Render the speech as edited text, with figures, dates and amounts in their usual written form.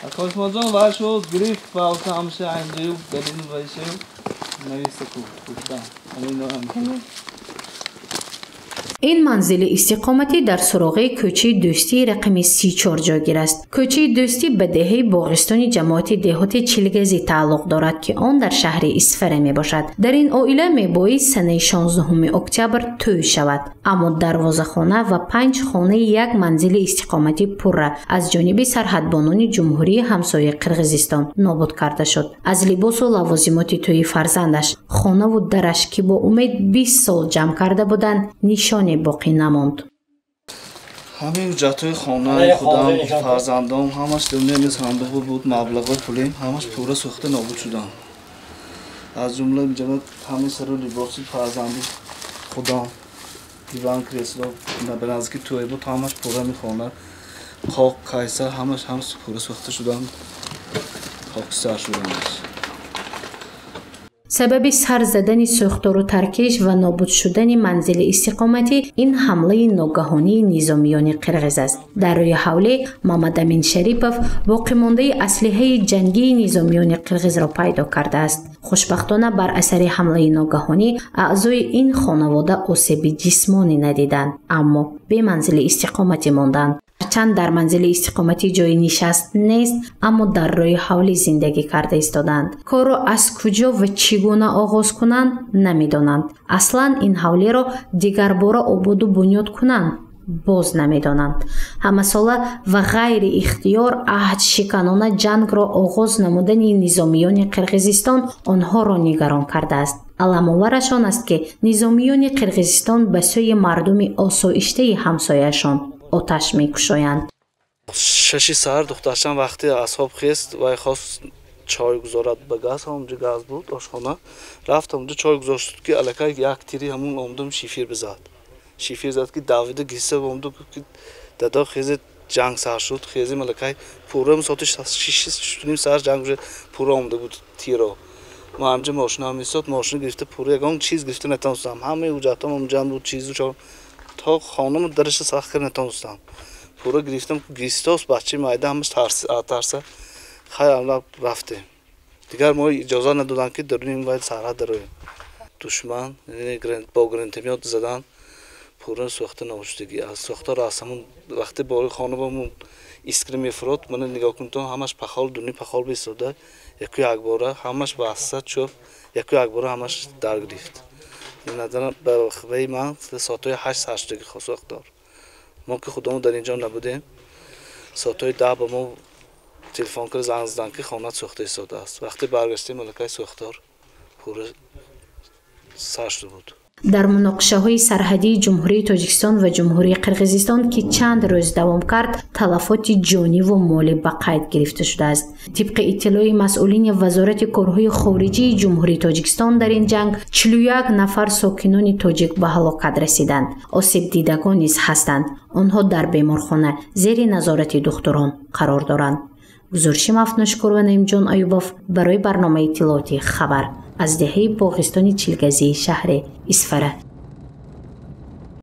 Kosmojon vašo grift pauta hamše anjiu gadin vaše navisaku kushta amino ham. این منزل استقامتی در سراغ کوچه دوستی رقم 34 جاگیر است. کوچه دوستی به دهه باغستان جماعت دهات چیلگزی تعلق دارد که آن در شهر اسفره می باشد. در این عائله می باید سنه 16 اکتبر توی شود. اما دروازه خانه و 5 خانه یک منزل استقامتی پر از جانب سرحدبانان جمهوری همسایه قرقیزستان نابود کرده شد. از لباس و لوازمات توی فرزندش، خانه و درش که با امید 20 سال جمع کرده بودند نشان باقی نماند. همین جاتوی خانه خودم فرزندام همش دنیا صندوق بود، مبلغ پولیم همش پورا سوخته نابود شدن. از جمله جناب همین سر لباس فرزندی خودم دیوان کرسلو به نزدیک توی بود همش پورا میخونه. خاک کایسر همش پورا سوخته شدن. خاکستر شدن. سبب سر زدن سوختار و ترکش و نابود شدن منزل استقامتی این حمله ناگهانی نظامیان قرقیز است. در روی حوله محمد امین شریپов باقی مانده اسلحه جنگی نظامیان قرقیز را پیدا کرده است. خوشبختانه بر اثر حمله ناگهانی اعضای این خانواده آسیب جسمانی ندیدند، اما به منزل استقامتی ماندند. چند در منزل استقامتی جای نشست نیست، اما در روی حوله زندگی کرده ایستادند. کار را از کجا و چگونه آغاز کنند نمیدانند. اصلا این حوله را دیگر باره آباد و بنیاد کنند باز نمیدانند. همه ساله و غیر اختیار عهد شکنانه جنگ را آغاز نمودن نظامیان قرقیزستان آنها را نگران کرده است. علام‌آورشان است که نظامیان قرقیزستان به سوی مردم آسایشته همسایه‌شان آتش می‌کشایند. 6 ساعت دخترشم وقتی اصحاب خست و خواست چای گذارد به گاز، همونجا گاز بود آشخانه، رفتم اونجا چای گذاشت که الکی یک تیری همون اومدم شیفیر بزد. شیفیر زد که داوید گیسه اومد که دادا خیز جنگ سر شد. خیزی ملکای پورا ساعتش 6 ساعت جنگ پورا اومده بود تیرا. ما همجا ماشین هم میساد، ماشین گرفته پورا یگان چیز گرفته نتونستم. همه اوجاتم هم جمع بود چیزو تا خانم درش سخت کرد نتونستم. پورا گرفتم گیستاس بچه مایده همش ترسه خیلی رفته. دیگر ما اجازه ندادن که درونیم باید سرحد داره. دشمن با گرنتمیات زدن پورا سوخته نوشتگی از سوخته راسمون وقتی باری خانه بامون اسکریم میفرود من نگاه کنم همش پخال دونی پخال بیستوده یکی اکباره همش واسط شد یکی اکباره همش در گرفت. ندارم به خبری من ساعتای 8 دقیقه خواست دار. ما که خودمون در اینجا نبودیم ساعتای 10 با ما تلفن کرد زنگ زدن که خانه سوخته ایستاده است. وقتی برگشتیم ملکای سوختار پورا سر شده بود. در مناقشه های سرحدی جمهوری تاجیکستان و جمهوری قرقیزستان که چند روز دوام کرد تلفات جانی و مالی به قید گرفته شده است. طبق اطلاع مسئولین وزارت کارهای خارجی جمهوری تاجیکستان در این جنگ 41 نفر ساکنان تاجیک به هلاکت رسیدند. آسیب دیدگان نیز هستند. آنها در بیمارخانه زیر نظارت دکتران قرار دارند. گزارش افناشکور و نعیم جان ایوباف برای برنامه اطلاعاتی خبر از دهه باغستان چیلگزی شهر اسفره.